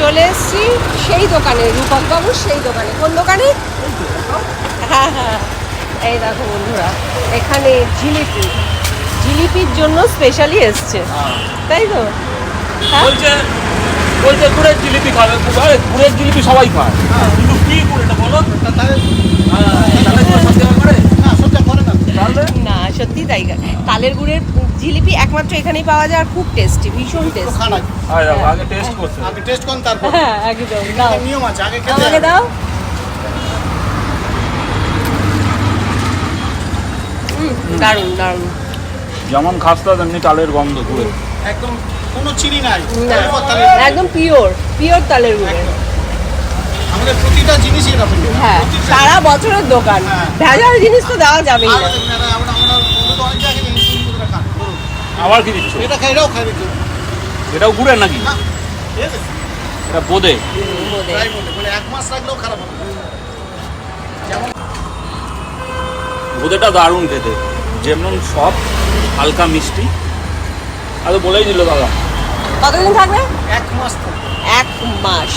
চলে এসেছি সেই দোকানে, রূপক বাবুর সেই দোকানে। কোন দোকানে? হ্যাঁ হ্যাঁ, এই দেখো বন্ধুরা, এখানে জিলিপি, জিলিপির জন্য স্পেশালি এসছে, তাই তো? হ্যাঁ, বলছে গুড়ের জিলিপি খাবে। গুড়ের জিলিপি সবাই খায়, কিন্তু কি গুড় এটা বলো? না সত্যি তাই, তালের গুড়ের জিলিপি একমাত্র এখানেই পাওয়া যায়, আর খুব টেস্টি, ভীষণ টেস্টি। আগে টেস্ট করছে, আগে টেস্ট করুন তারপর। হ্যাঁ একদম, দাও নিয়ম আছে, আগে খেতে আমাকে হবে। দাও। দারুণ দারুণ। যেমন খাস্তা তেমনি তালের গন্ধ গুড়ে। একদম কোনো চিনি নাই, না, একদম পিওর তালের গুড়ের। আমাদের প্রতিটা জিনিসই এরকম। হ্যাঁ, সারা বছরের দোকান, হ্যাঁ। ভেজাল জিনিস তো দেওয়া যাবেই আর না। আমরা বন্ধু তো অনেক জায়গায় জিনিস শুরু করে খান। ধরুন, আবার কি দিচ্ছ? এটা খাই, এটাও খাই দেখুন। এটাও গুড়ের নাকি? না, ঠিক আছে, এটা বোঁদে। বোঁদে। তাই বলে মানে 1 মাস রাখলেও খারাপ হবে না। যেমন বোঁদেটা দারুণ খেতে, যেমন সব হালকা মিষ্টি। আর তো বলেই দিল দাদা। কতদিন থাকবে? 1 মাস থাকে। 1 মাস।